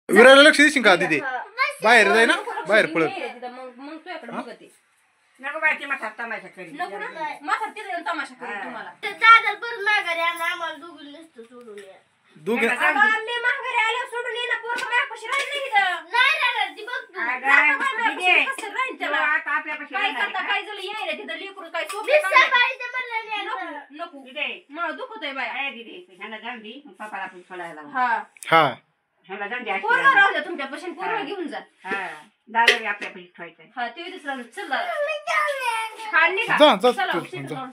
विराला लक्ष देशील का तिथे बाहेर जाय ना बाहेर पळत मग तुझ्याकडे बघते नको बाई ती माथा तमाशा करी नको ना माथा तिथे तमाशा करेल तुम्हाला दादा परत माघारी आम्हाला दोघी नसतं सोडून दोघे मी माघारी आले सोडून ये ना पोरं माझ्यापाशी राहील नाही इथं नाही राहणार ती बघ तू. कसं राहील त्याला आता आपल्यापाशी काय राहणार करता काय झालं यायला तिथं लेकरू काय मी सोपं सकाळी मला नाही नको आणलं. नको दिदे मला दुखतोय बाया ए दिदे ह्याला जाऊन दे मग पप्पाला आपण सोडायला लावू. हा हा ह्याला जाऊन दे पोरं राहू द्या तुमच्यापाशी पोरं घेऊन जा हा दादा बी आपल्यापाशी ठेवायचं हा ते दुसरा चल खाल्ली का जा जा चला जा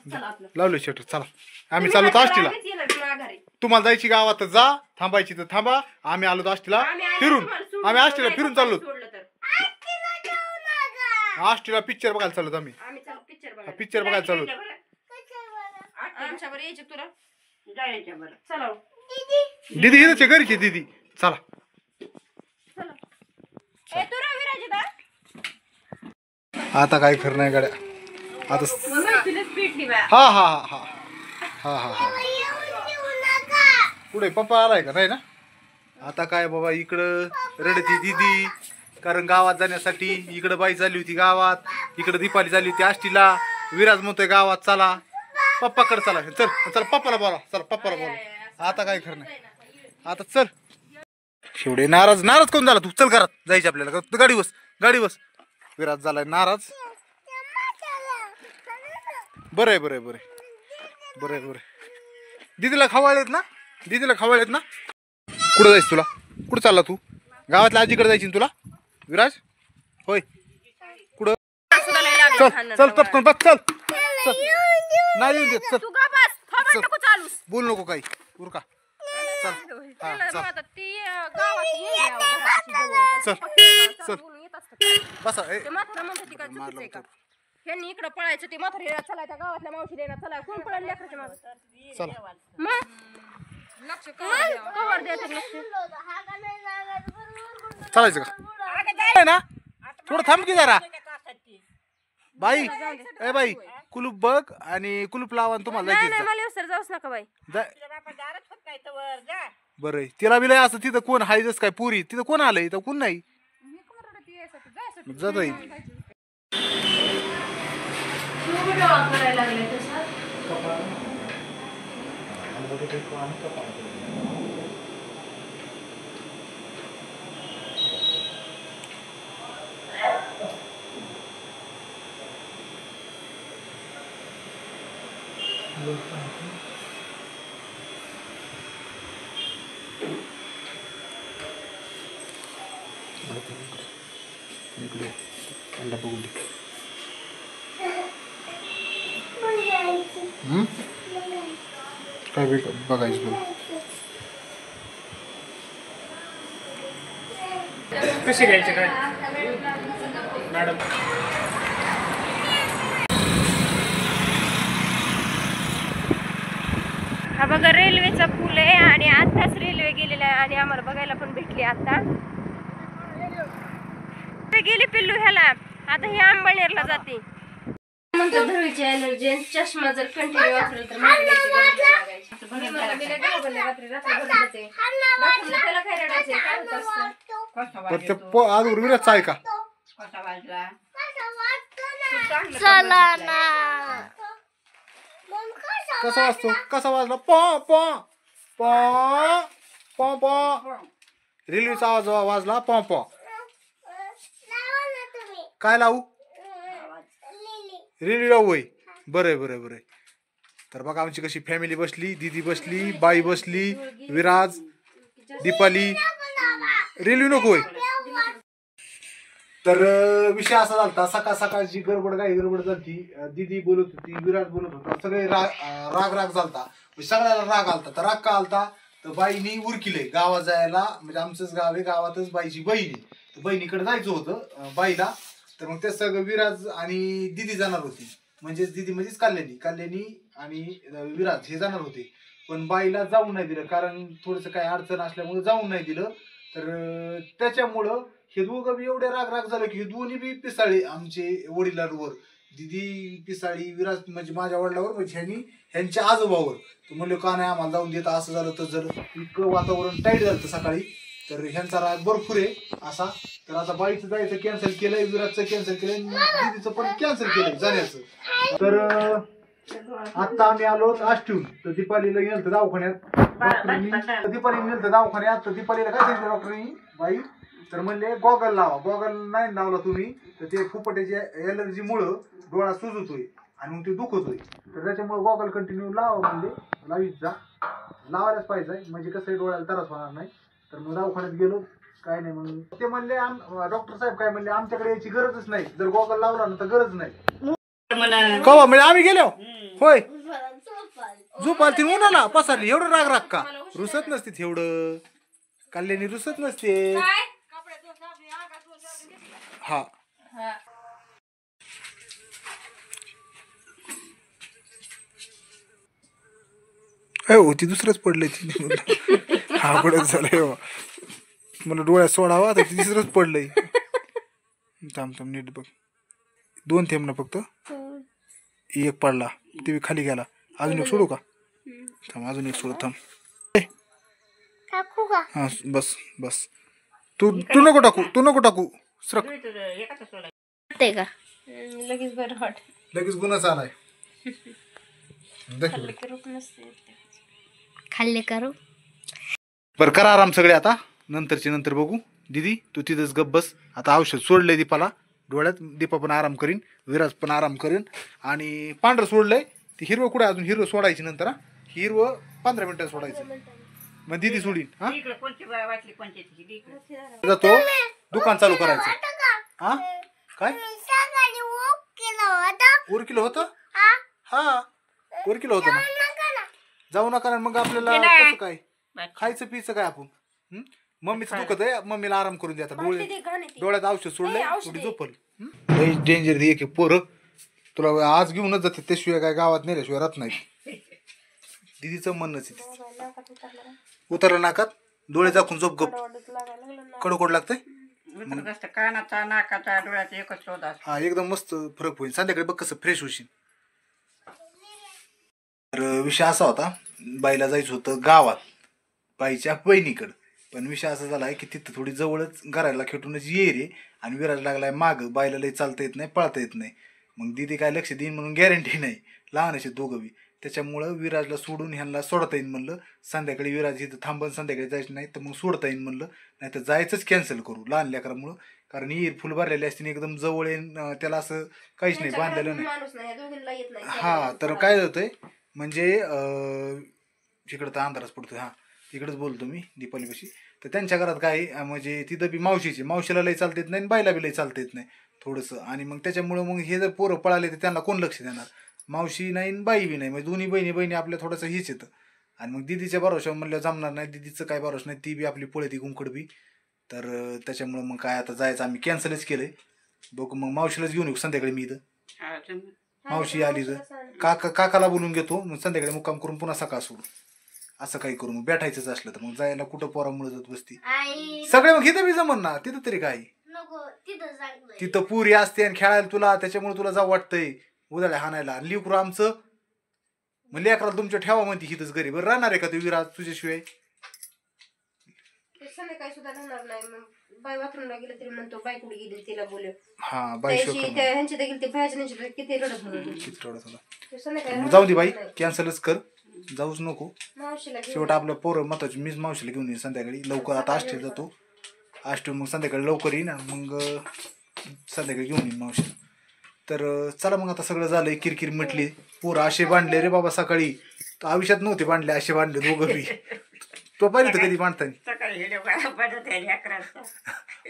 चला आपलं लावलं शटर चला आम्ही चालू तर आष्टीला माघारी तुम्हाला जायची गावात तर जा थांबायची तर थांबा आम्ही आलो तर आष्टीला फिरून आम्ही आष्टीला फिरून चाललो सोडलं तर आष्टीला पिक्चर बघायला चाललो आम्ही आम्ही चालू पिक्चर बघा पिक्चर बघायला चाललो आमच्या बरं यायचे तुला जायच्या बरं चला दीदी इथंच आहे घरीची दीदी चला चला ए तू रा विराजिता आता काय खरं नाही गाड्या आता तुलाच भेटली बा हा हा हा हा हा हा पुढे पप्पा आलाय का नाही ना आता काय बाबा इकडं रडती दीदी कारण गावात जाण्यासाठी इकडं बाई झाली होती गावात इकडं दीपाली झाली होती आष्टीला विराज म्हणतोय गावात चला पप्पाकडे चला चल चल पप्पाला बोला चला पप्पाला बोला आता काय खरं नाही आता चल शेवडे नाराज नाराज कोण झाला तू चल घरात जायची आपल्याला गाडी बस विराज झालाय नाराज बरं आहे दीदीला खवाळलेत ना कुठं जायचं तुला कुठं चालला तू गावातल्या आजीकडे जायची ना तुला विराज होय कुठं चल चल पटकन बस चल नाही येऊन देत चल बोल नको काही उरका चल बसा यांनी इकडं पळायचं ते म्हातारी चला त्या गावातल्या मावशी देणार चला कोण पळायला लेकराच्या मागे चला मग लक्ष कवर द्यायचं लक्ष चालायचं का ना थोडं थांब की जरा बाई ए बाई कुलूप बघ आणि कुलूप लावा तुम्हाला नाही मला सर जाऊच नका बाई बरं तिला बी लय असं तिथं कोण हाय जस काय पुरी तिथं कोण आलंय तर कोण नाही जात करायला लागले तसं काय बघायचं बोल कशी घ्यायची काय मॅडम हा बघा रेल्वेचा पूल आहे आणि आताच रेल्वे गेलेला आहे आणि आम्हाला बघायला पण भेटली आता गेली पिल्लू ह्याला आता ही आंबळनेरला जाते म्हणतो धुळीची एनर्जी चष्मा जर कंटिन्यू वापरला तर त्याला काय रडायचं आज उर्विराच आहे का चला ना कसा वाजला पॉ पॉ पॉ पॉ पॉ रेल्वेचा आवाज वाजला पॉ पॉ काय लावू रेल्वे लावू होय बरं तर बघा आमची कशी फॅमिली बसली दीदी बसली बाई बसली विराज दीपाली रेल्वे नको होय तर विषय असा झाला सकाळची गडबड झाली दीदी बोलत होती विराज बोलत होता सगळे राग झालता सगळ्याला राग आलता तर राग का आलता तर बाईनी उरकिले गावात जायला म्हणजे आमचंच गाव आहे गावातच बाईची बहीण आहे तर बहिणीकडे जायचं होतं बाईला तर मग ते सगळं विराज आणि दीदी जाणार होती म्हणजेच दीदी म्हणजेच कल्याणी आणि विराज हे जाणार होते पण बाईला जाऊ नाही दिलं कारण थोडंसं काही अडचण असल्यामुळे जाऊ नाही दिलं तर त्याच्यामुळं हे दोघं बी एवढे राग झालं की हे दोन्ही बी पिसाळे आमचे वडिलांवर दीदी पिसाळी विराज म्हणजे माझ्या वडिलांवर म्हणजे ह्यांच्या आजोबावर तर म्हणलं का नाही आम्हाला जाऊन देत असं झालं तर जर इतकं वातावरण टाईट झालं सकाळी तर ह्यांचा राग भरपूर आहे असा. तर आता बाईचं जायचं कॅन्सल केलंय, विराजचं कॅन्सल केलंय, दीदीचं पण कॅन्सल केलंय जाण्याचं. तर आता आम्ही आलो आष्टीहून. तर दीपालीला गेलं दवाखान्यात डॉक्टरांनी, दीपालीला गेलं दवाखान्यात. तर दीपालीला काय सांगितलं डॉक्टरांनी बाई, तर म्हणले गॉगल लावा. गॉगल नाही लावला तुम्ही तर ते फुफट्याच्या एलर्जीमुळं डोळा सुजतोय आणि मग ते दुखतोय. तर त्याच्यामुळे गॉगल कंटिन्यू लावा म्हणले, लावीत जा, लावायलाच पाहिजे म्हणजे कसं डोळ्याला त्रास होणार नाही. तर मग दवाखान्यात गेलो, काय नाही मग ते म्हणले डॉक्टर साहेब काय म्हणले, आमच्याकडे याची गरजच नाही, जर गॉगल लावला ना तर गरज नाही. कवा म्हणजे आम्ही गेलो होय, झोप आली उन्हाला पसरली. एवढं राग राग का, रुसत नसते एवढं, कल्याणी रुसत नसते. हा ती दुसरंच पडलंय ती हा पडत झालंय मला डोळ्यात सोडावा तर ती दुसरंच पडलंय. थांब थांब नीट बघ, 2 थेंब ना फक्त, एक पडला ते खाली गेला. अजून एक सोडू का, थांब अजून एक सोडू, थांब. हा बस बस, तू नको टाकू, तू नको टाकू, सरक. का लगेच बरं वाट, लगेच गुन्हा आलाय. खाल्ले करू बरं करा आराम सगळे, आता नंतरची नंतर बघू. दीदी तू तिथंच गप बस, आता औषध सोडलंय दीपाला डोळ्यात, दीपा पण आराम करीन, विराज पण आराम करीन. आणि पांढरं सोडलंय, ती हिरवं कुठे अजून, हिरवं सोडायची नंतर. हा हिरवं 15 मिनिटं सोडायचं, मग दीदी सोडीन. हा जातो दुकान चालू करायचं. हा काय वर किलो होतं, हा वर किलो होतं ना, जाऊ नका. मग आपल्याला कसं काय खायचं पियचं काय आपण. मम्मीचं दुखत आहे, मम्मीला आराम करून द्या. डोळ्यात औषध सोडलंय, थोडी झोपल. डेंजर एक पोरं तुला आज घेऊनच जाते, त्याशिवाय काय गावात नेल्याशिवाय राहत नाही. दिदीचं म्हणणंच आहे, उतरलं नाकात, डोळे दाखवून झोप गप. कडकोड लागतंय कानाचा नाकाचा डोळ्याचा एकच शोध. हा एकदम मस्त फरक होईल. संध्याकाळी बघ कसं फ्रेश होशील. तर विषय असा होता, बाईला जायचं होतं गावात बाईच्या बहिणीकडं. पण विषय असा झाला आहे की तिथं थोडी जवळच घराला खेटूनच येर आहे आणि विराज लागलाय मागं. बाईला लई चालता येत नाही, पळता येत नाही. मग दिदी काय लक्ष देईन म्हणून गॅरंटी नाही, लहान असे दोघं बी. त्याच्यामुळं विराजला सोडून ह्यांना सोडता येईन म्हणलं. संध्याकाळी विराज इथं थांबन, संध्याकाळी जायचं नाही तर मग सोडता येईन म्हणलं, नाही तर जायचंच कॅन्सल करू लहान लेकरामुळं. कारण ईर फुल भरलेली असते एकदम जवळ येईन, त्याला असं काहीच नाही बांधलेलं नाही. हा तर काय होतंय म्हणजे तिकडं तर अंधारच पडतोय. हा तिकडंच बोलतो मी दीपालीपाशी. तर त्यांच्या घरात काय म्हणजे तिथं बी मावशीला लई चालता येत नाही, बाईला बी लई चालता येत नाही थोडंसं. आणि मग त्याच्यामुळं मग हे जर पोरं पळाले तर त्यांना कोण लक्ष देणार, मावशी नाही बाई बी नाही. म्हणजे दोन्ही बहिणी आपल्या थोडंसं हेच येतं. आणि मग दिदीच्या भरोशावर म्हणल्यावर जमणार नाही, दिदीचं काय भरोसा नाही, ती बी आपली पळती गुंकड बी. तर त्याच्यामुळं मग काय आता जायचं आम्ही कॅन्सलच केलंय. बघू मग मावशीलाच घेऊन येऊ संध्याकाळी मी इथं. मावशी आली तर काकाला बोलून घेतो, मग संध्याकाळी मुक्काम करून पुन्हा सकाळ सोडू. असं काही करू, मग भेटायचंच असलं तर मग जायला कुठं पोरामुळे जात बसती सगळे. मग इथं बी जमन ना, तिथं तरी काय, तिथं पुरी असते आणि खेळायला तुला, त्याच्यामुळे तुला जाऊ वाटतंय उद्याला हाणायला. लिकरू आमचं मग लेकराला तुमच्या ठेवा म्हणते हिथंच घरी. बरं राहणार आहे का तू विराज तुझ्याशिवाय? संध्याकाळी सुद्धा राहणार नाही. मग बाई बाथरूमला गेलं तरी म्हणतो बाई कुठे गेली तिला बोलव. हा बाई ह्यांच्या गेली ते बाहेरच्या किती रडत होता. जाऊ दे बाई, कॅन्सलच कर, जाऊच नको. शेवट आपलं पोरं महत्वाची. मीच मावशीला घेऊन येईन संध्याकाळी लवकर. आता आष्टीला जातो, आष्टी मग संध्याकाळी लवकर येईन आणि मग संध्याकाळी घेऊन येईन मावशीला. तर चला मग आता सगळं झालंय, किरकिर मिटली. पोरं असे बांधले रे बाबा, सकाळी तर आयुष्यात नव्हते बांधले असे बांधले दोघं बी. तो पाहिजे तर कधी बांधताना.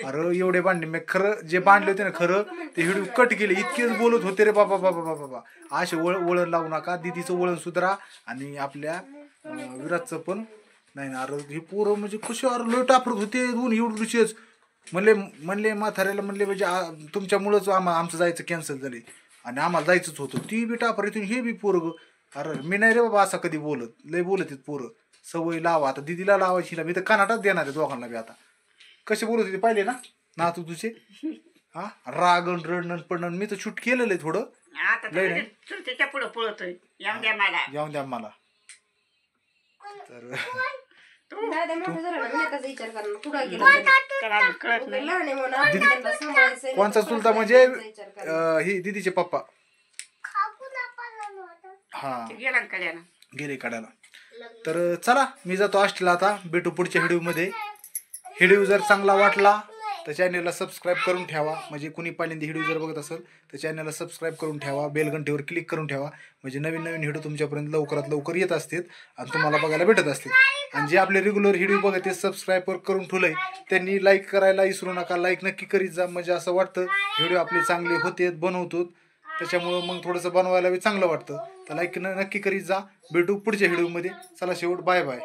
अरे एवढे बांधले मी, खरं जे बांधले होते ना खरं ते व्हिडिओ कट केले. इतकेच बोलत होते रे बाबा बाबा बाबा बाबा. असे वळण लावू नका, दिदीचं वळण सुधारा आणि आपल्या विराजचं पण नाही ना. अरे हे पोरं म्हणजे कसे अरे लय टाफरत होते दोन एवढेच. म्हणले म्हाताऱ्याला म्हणले म्हणजे तुमच्यामुळंच आमचं जायचं कॅन्सल झाले आणि आम्हाला जायचंच होतं. ती बी टाफर येते हे बी पोरं. अरे मी नाही रे बाबा असं कधी बोलत, लय बोलत आहेत पोरं. सवय लावा आता, दिदीला लावायची ना, मी तर कानाटाच देणार आहे दोघांना बी. आता कसे बोलत होते पाहिले ना तू तुझे. हा रागण रडणं पडणं मी तर शूट केलेलं आहे थोडं. पुढं पळतोय, जाऊन द्या मला. तर दादा मोठं झालं ना, मी त्याचा विचार करणार पुढं गेला तरी. त्याला अजून कळत नाही. लहान आहे म्हणून आपण त्यांना सांभाळायचं. कोणचा चुलता म्हणजे त्यांचा विचार करणार. ही दीदीचे पप्पा हा ते गेला ना कल्याण. गेले काढायला. तर चला मी जातो आष्टीला आता. भेटू पुढच्या व्हिडिओमध्ये. व्हिडिओ जर चांगला वाटला तर चॅनलला सबस्क्राईब करून ठेवा. म्हणजे कुणी पहिल्यांदा व्हिडिओ जर बघत असेल तर चॅनलला सबस्क्राईब करून ठेवा. बेल घंटेवर क्लिक करून ठेवा. म्हणजे नवीन नवीन व्हिडिओ तुमच्यापर्यंत लवकरात लवकर येत असतील आणि तुम्हाला बघायला भेटत असतील. आणि जे आपले रेग्युलर व्हिडिओ बघत ते सबस्क्राईब करून ठेवलंय त्यांनी लाईक करायला विसरू नका. लाईक नक्की करीत जा. म्हणजे असं वाटतं व्हिडिओ आपले चांगले होते बनवतो. त्याच्यामुळं मग थोडंसं बनवायला चांगलं वाटतं. तर लाईक नक्की करीत जा. भेटू पुढच्या व्हिडिओमध्ये. चला शेवट बाय बाय.